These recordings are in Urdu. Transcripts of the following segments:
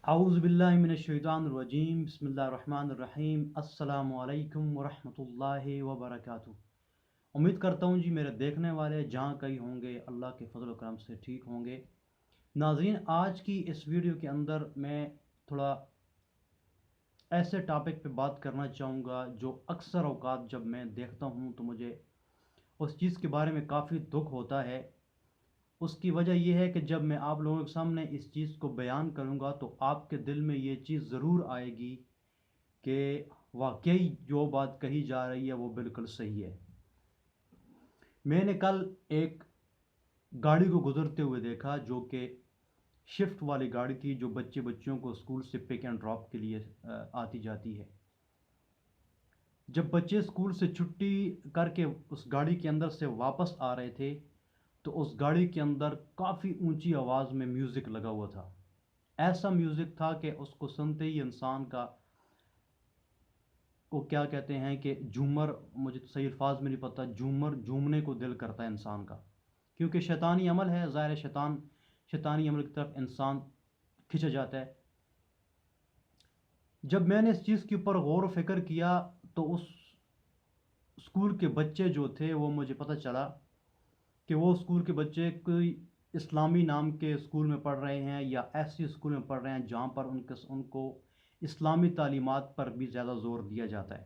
اعوذ باللہ من الشیطان الرجیم، بسم اللہ الرحمن الرحیم، السلام علیکم ورحمۃ اللہ وبرکاتہ۔ امید کرتا ہوں جی میرے دیکھنے والے جہاں کہیں ہوں گے اللہ کے فضل و کرم سے ٹھیک ہوں گے۔ ناظرین، آج کی اس ویڈیو کے اندر میں تھوڑا ایسے ٹاپک پہ بات کرنا چاہوں گا جو اکثر اوقات جب میں دیکھتا ہوں تو مجھے اس چیز کے بارے میں کافی دکھ ہوتا ہے۔ اس کی وجہ یہ ہے کہ جب میں آپ لوگوں کے سامنے اس چیز کو بیان کروں گا تو آپ کے دل میں یہ چیز ضرور آئے گی کہ واقعی جو بات کہی جا رہی ہے وہ بالکل صحیح ہے۔ میں نے کل ایک گاڑی کو گزرتے ہوئے دیکھا جو کہ شفٹ والی گاڑی تھی، جو بچیوں کو اسکول سے پک اینڈ ڈراپ کے لیے آتی جاتی ہے۔ جب بچے اسکول سے چھٹی کر کے اس گاڑی کے اندر سے واپس آ رہے تھے تو اس گاڑی کے اندر کافی اونچی آواز میں میوزک لگا ہوا تھا۔ ایسا میوزک تھا کہ اس کو سنتے ہی انسان کا وہ کیا کہتے ہیں کہ جھومر، مجھے تو صحیح الفاظ میں نہیں پتہ، جھومنے کو دل کرتا ہے انسان کا، کیونکہ شیطانی عمل ہے، ظاہر شیطانی عمل کی طرف انسان کھنچا جاتا ہے۔ جب میں نے اس چیز کے اوپر غور و فکر کیا تو اس اسکول کے بچے جو تھے وہ مجھے پتہ چلا کہ وہ اسکول کے بچے کوئی اسلامی نام کے اسکول میں پڑھ رہے ہیں یا ایسی اسکول میں پڑھ رہے ہیں جہاں پر ان کو اسلامی تعلیمات پر بھی زیادہ زور دیا جاتا ہے۔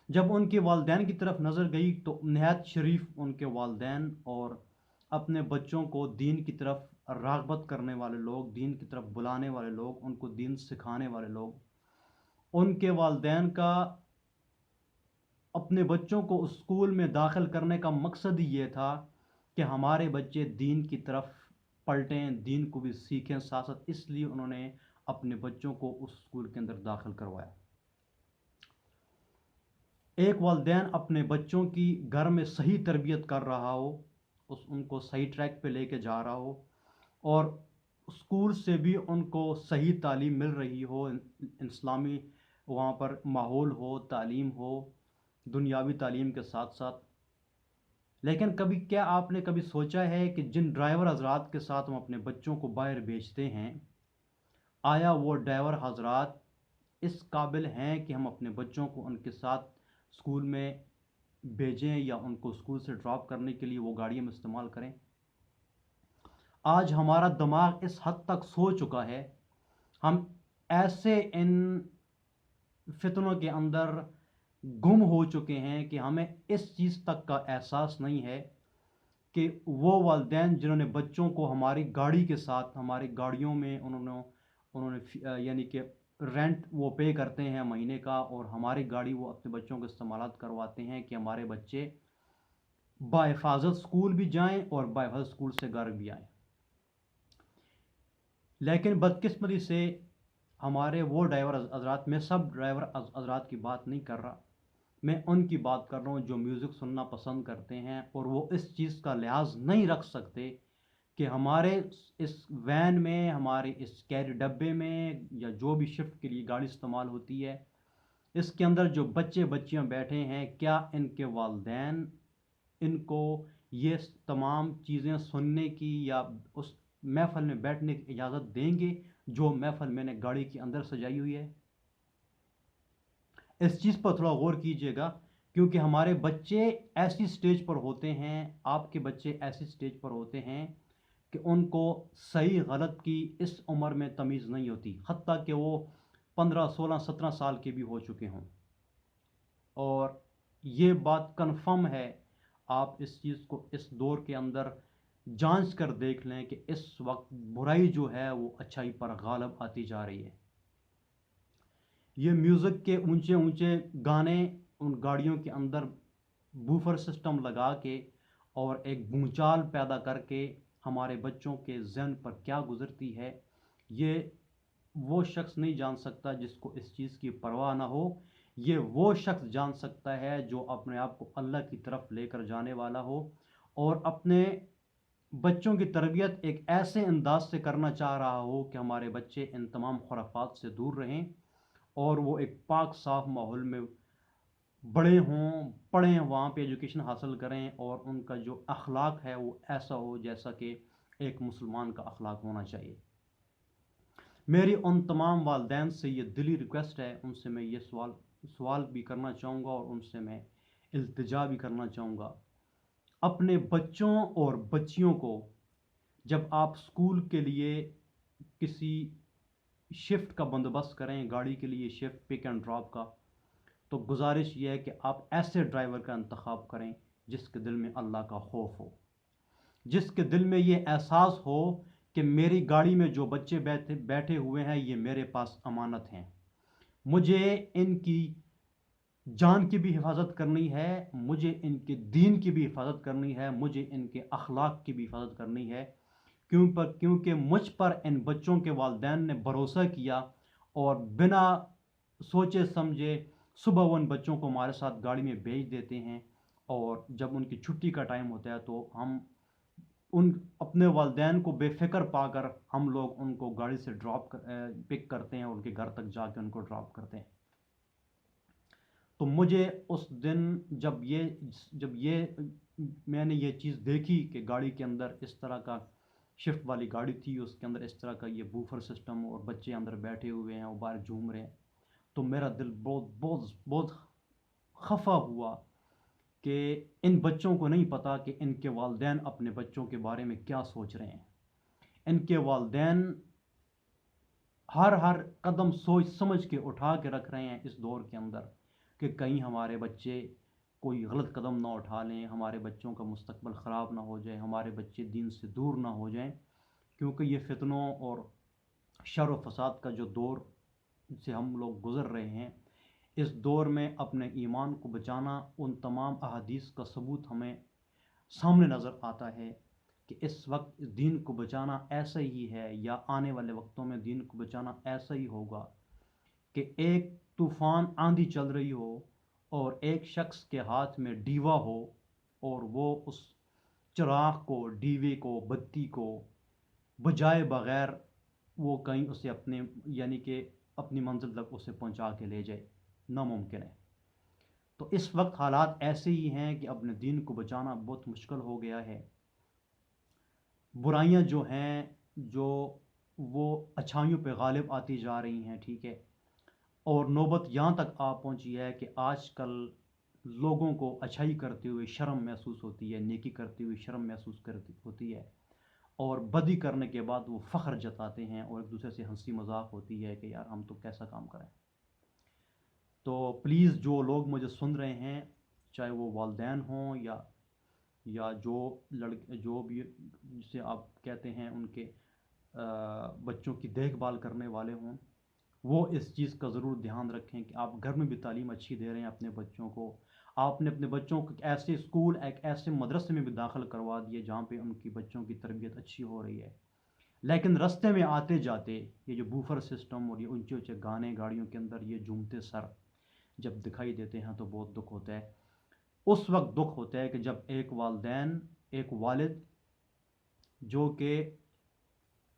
جب ان کے والدین کی طرف نظر گئی تو نہایت شریف ان کے والدین اور اپنے بچوں کو دین کی طرف راغبت کرنے والے لوگ، دین کی طرف بلانے والے لوگ، ان کو دین سکھانے والے لوگ، ان کے والدین کا اپنے بچوں کو اسکول میں داخل کرنے کا مقصد ہی یہ تھا کہ ہمارے بچے دین کی طرف پلٹیں، دین کو بھی سیکھیں ساتھ ساتھ، اس لیے انہوں نے اپنے بچوں کو اس اسکول کے اندر داخل کروایا۔ ایک والدین اپنے بچوں کی گھر میں صحیح تربیت کر رہا ہو، ان کو صحیح ٹریک پہ لے کے جا رہا ہو، اور اسکول سے بھی ان کو صحیح تعلیم مل رہی ہو، اسلامی وہاں پر ماحول ہو، تعلیم ہو، دنیاوی تعلیم کے ساتھ ساتھ۔ لیکن کیا آپ نے کبھی سوچا ہے کہ جن ڈرائیور حضرات کے ساتھ ہم اپنے بچوں کو باہر بھیجتے ہیں، آیا وہ ڈرائیور حضرات اس قابل ہیں کہ ہم اپنے بچوں کو ان کے ساتھ اسکول میں بھیجیں یا ان کو اسکول سے ڈراپ کرنے کے لیے وہ گاڑیاں استعمال کریں؟ آج ہمارا دماغ اس حد تک سو چکا ہے، ہم ایسے ان فتنوں کے اندر گم ہو چکے ہیں کہ ہمیں اس چیز تک کا احساس نہیں ہے کہ وہ والدین جنہوں نے بچوں کو ہماری گاڑی کے ساتھ، ہماری گاڑیوں میں انہوں نے یعنی کہ رینٹ وہ پے کرتے ہیں مہینے کا، اور ہماری گاڑی وہ اپنے بچوں کو استعمالات کرواتے ہیں کہ ہمارے بچے بحفاظت اسکول بھی جائیں اور بحفاظت اسکول سے گھر بھی آئیں۔ لیکن بدقسمتی سے ہمارے وہ ڈرائیور حضرات، میں سب ڈرائیور حضرات کی بات نہیں کر رہا، میں ان کی بات کر رہا ہوں جو میوزک سننا پسند کرتے ہیں اور وہ اس چیز کا لحاظ نہیں رکھ سکتے کہ ہمارے اس وین میں، ہمارے اس کیری ڈبے میں، یا جو بھی شفٹ کے لیے گاڑی استعمال ہوتی ہے، اس کے اندر جو بچے بچیاں بیٹھے ہیں، کیا ان کے والدین ان کو یہ تمام چیزیں سننے کی یا اس محفل میں بیٹھنے کی اجازت دیں گے جو محفل میں نے گاڑی کے اندر سجائی ہوئی ہے؟ اس چیز پر تھوڑا غور کیجیے گا، کیونکہ ہمارے بچے ایسی سٹیج پر ہوتے ہیں، آپ کے بچے ایسی سٹیج پر ہوتے ہیں کہ ان کو صحیح غلط کی اس عمر میں تمیز نہیں ہوتی، حتیٰ کہ وہ 15 16 17 سال کے بھی ہو چکے ہوں۔ اور یہ بات کنفرم ہے، آپ اس چیز کو اس دور کے اندر جانچ کر دیکھ لیں کہ اس وقت برائی جو ہے وہ اچھائی پر غالب آتی جا رہی ہے۔ یہ میوزک کے اونچے اونچے گانے ان گاڑیوں کے اندر بوفر سسٹم لگا کے اور ایک بھونچال پیدا کر کے ہمارے بچوں کے ذہن پر کیا گزرتی ہے، یہ وہ شخص نہیں جان سکتا جس کو اس چیز کی پرواہ نہ ہو، یہ وہ شخص جان سکتا ہے جو اپنے آپ کو اللہ کی طرف لے کر جانے والا ہو اور اپنے بچوں کی تربیت ایک ایسے انداز سے کرنا چاہ رہا ہو کہ ہمارے بچے ان تمام خرافات سے دور رہیں اور وہ ایک پاک صاف ماحول میں بڑے ہوں، پڑھیں، وہاں پہ ایجوکیشن حاصل کریں اور ان کا جو اخلاق ہے وہ ایسا ہو جیسا کہ ایک مسلمان کا اخلاق ہونا چاہیے۔ میری ان تمام والدین سے یہ دلی ریکویسٹ ہے، ان سے میں یہ سوال بھی کرنا چاہوں گا اور ان سے میں التجا بھی کرنا چاہوں گا، اپنے بچوں اور بچیوں کو جب آپ اسکول کے لیے کسی شفٹ کا بندوبست کریں، گاڑی کے لیے شفٹ پک اینڈ ڈراپ کا، تو گزارش یہ ہے کہ آپ ایسے ڈرائیور کا انتخاب کریں جس کے دل میں اللہ کا خوف ہو، جس کے دل میں یہ احساس ہو کہ میری گاڑی میں جو بچے بیٹھے ہوئے ہیں یہ میرے پاس امانت ہیں، مجھے ان کی جان کی بھی حفاظت کرنی ہے، مجھے ان کے دین کی بھی حفاظت کرنی ہے، مجھے ان کے اخلاق کی بھی حفاظت کرنی ہے، کیونکہ مجھ پر ان بچوں کے والدین نے بھروسہ کیا اور بنا سوچے سمجھے صبح وہ ان بچوں کو ہمارے ساتھ گاڑی میں بھیج دیتے ہیں، اور جب ان کی چھٹی کا ٹائم ہوتا ہے تو ہم ان اپنے والدین کو بے فکر پا کر ہم لوگ ان کو گاڑی سے پک کرتے ہیں اور ان کے گھر تک جا کے ان کو ڈراپ کرتے ہیں۔ تو مجھے اس دن جب یہ میں نے یہ چیز دیکھی کہ گاڑی کے اندر اس طرح کا شفٹ والی گاڑی تھی، اس کے اندر اس طرح کا یہ بوفر سسٹم اور بچے اندر بیٹھے ہوئے ہیں اور باہر جھوم رہے ہیں، تو میرا دل بہت بہت بہت خفا ہوا کہ ان بچوں کو نہیں پتا کہ ان کے والدین اپنے بچوں کے بارے میں کیا سوچ رہے ہیں، ان کے والدین ہر قدم سوچ سمجھ کے اٹھا کے رکھ رہے ہیں اس دور کے اندر کہ کہیں ہمارے بچے کوئی غلط قدم نہ اٹھا لیں، ہمارے بچوں کا مستقبل خراب نہ ہو جائے، ہمارے بچے دین سے دور نہ ہو جائیں، کیونکہ یہ فتنوں اور شر و فساد کا جو دور سے ہم لوگ گزر رہے ہیں، اس دور میں اپنے ایمان کو بچانا، ان تمام احادیث کا ثبوت ہمیں سامنے نظر آتا ہے کہ اس وقت دین کو بچانا ایسا ہی ہے، یا آنے والے وقتوں میں دین کو بچانا ایسا ہی ہوگا کہ ایک طوفان آندھی چل رہی ہو اور ایک شخص کے ہاتھ میں ڈیوا ہو اور وہ اس چراغ کو، ڈیوے کو، بتی کو بجائے بغیر وہ کہیں اسے اپنے یعنی کہ اپنی منزل تک اسے پہنچا کے لے جائے، ناممکن ہے۔ تو اس وقت حالات ایسے ہی ہیں کہ اپنے دین کو بچانا بہت مشکل ہو گیا ہے، برائیاں جو ہیں جو وہ اچھائیوں پہ غالب آتی جا رہی ہیں، ٹھیک ہے، اور نوبت یہاں تک آ پہنچی ہے کہ آج کل لوگوں کو اچھائی کرتے ہوئے شرم محسوس ہوتی ہے، نیکی کرتے ہوئے شرم محسوس ہوتی ہے، اور بدی کرنے کے بعد وہ فخر جتاتے ہیں اور ایک دوسرے سے ہنسی مذاق ہوتی ہے کہ یار ہم تو کیسا کام کریں۔ تو پلیز جو لوگ مجھے سن رہے ہیں، چاہے وہ والدین ہوں یا جو بھی جسے آپ کہتے ہیں ان کے بچوں کی دیکھ بھال کرنے والے ہوں، وہ اس چیز کا ضرور دھیان رکھیں کہ آپ گھر میں بھی تعلیم اچھی دے رہے ہیں اپنے بچوں کو، آپ نے اپنے بچوں کو ایک ایسے اسکول، ایک ایسے مدرسے میں بھی داخل کروا دیے جہاں پہ ان کی بچوں کی تربیت اچھی ہو رہی ہے، لیکن رستے میں آتے جاتے یہ جو بوفر سسٹم اور یہ اونچے اونچے گانے گاڑیوں کے اندر یہ جھومتے سر جب دکھائی دیتے ہیں تو بہت دکھ ہوتا ہے۔ اس وقت دکھ ہوتا ہے کہ جب ایک والد جو کہ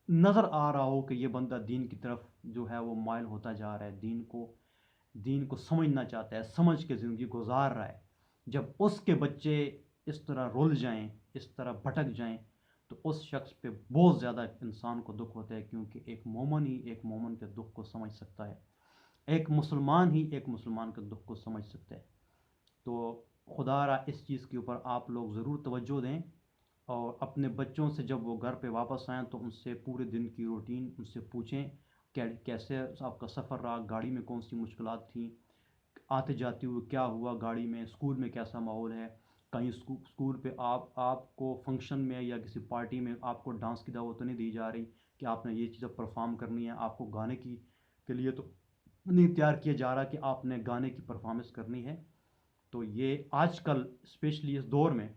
نظر آ رہا ہو کہ یہ بندہ دین کی طرف جو ہے وہ مائل ہوتا جا رہا ہے، دین کو سمجھنا چاہتا ہے، سمجھ کے زندگی گزار رہا ہے، جب اس کے بچے اس طرح رول جائیں، اس طرح بھٹک جائیں، تو اس شخص پہ بہت زیادہ انسان کو دکھ ہوتا ہے، کیونکہ ایک مومن ہی ایک مومن کے دکھ کو سمجھ سکتا ہے، ایک مسلمان ہی ایک مسلمان کے دکھ کو سمجھ سکتا ہے۔ تو خدا را اس چیز کے اوپر آپ لوگ ضرور توجہ دیں، اور اپنے بچوں سے جب وہ گھر پہ واپس آئیں تو ان سے پورے دن کی روٹین ان سے پوچھیں، کیسے آپ کا سفر رہا، گاڑی میں کون سی مشکلات تھیں، آتے جاتے ہوئے کیا ہوا گاڑی میں، اسکول میں کیسا ماحول ہے، کہیں اسکول پہ آپ کو فنکشن میں یا کسی پارٹی میں آپ کو ڈانس کی دعوت تو نہیں دی جا رہی کہ آپ نے یہ چیزیں پرفارم کرنی ہے، آپ کو گانے کے لیے تو نہیں تیار کیا جا رہا کہ آپ نے گانے کی پرفارمنس کرنی ہے۔ تو یہ آج کل اسپیشلی اس دور میں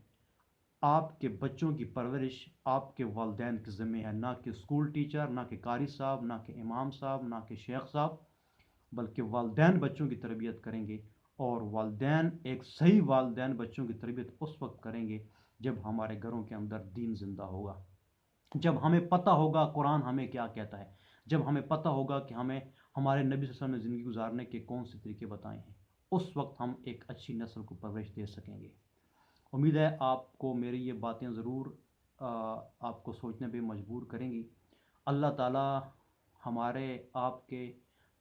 آپ کے بچوں کی پرورش آپ کے والدین کے ذمہ ہے، نہ کہ اسکول ٹیچر، نہ کہ قاری صاحب، نہ کہ امام صاحب، نہ کہ شیخ صاحب، بلکہ والدین بچوں کی تربیت کریں گے، اور ایک صحیح والدین بچوں کی تربیت اس وقت کریں گے جب ہمارے گھروں کے اندر دین زندہ ہوگا، جب ہمیں پتہ ہوگا قرآن ہمیں کیا کہتا ہے، جب ہمیں پتہ ہوگا کہ ہمیں ہمارے نبی صلی اللہ علیہ وسلم نے زندگی گزارنے کے کون سے طریقے بتائے ہیں، اس وقت ہم ایک اچھی نسل کو پرورش دے سکیں گے۔ امید ہے آپ کو میری یہ باتیں ضرور آپ کو سوچنے پہ مجبور کریں گی۔ اللہ تعالیٰ ہمارے آپ کے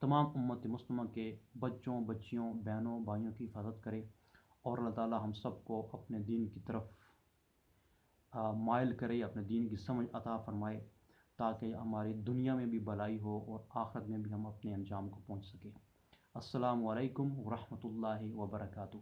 تمام امت مسلمہ کے بچوں بچیوں بہنوں بھائیوں کی حفاظت کرے، اور اللہ تعالی ہم سب کو اپنے دین کی طرف مائل کرے، اپنے دین کی سمجھ عطا فرمائے، تاکہ ہماری دنیا میں بھی بھلائی ہو اور آخرت میں بھی ہم اپنے انجام کو پہنچ سکیں۔ السلام علیکم ورحمۃ اللہ وبرکاتہ۔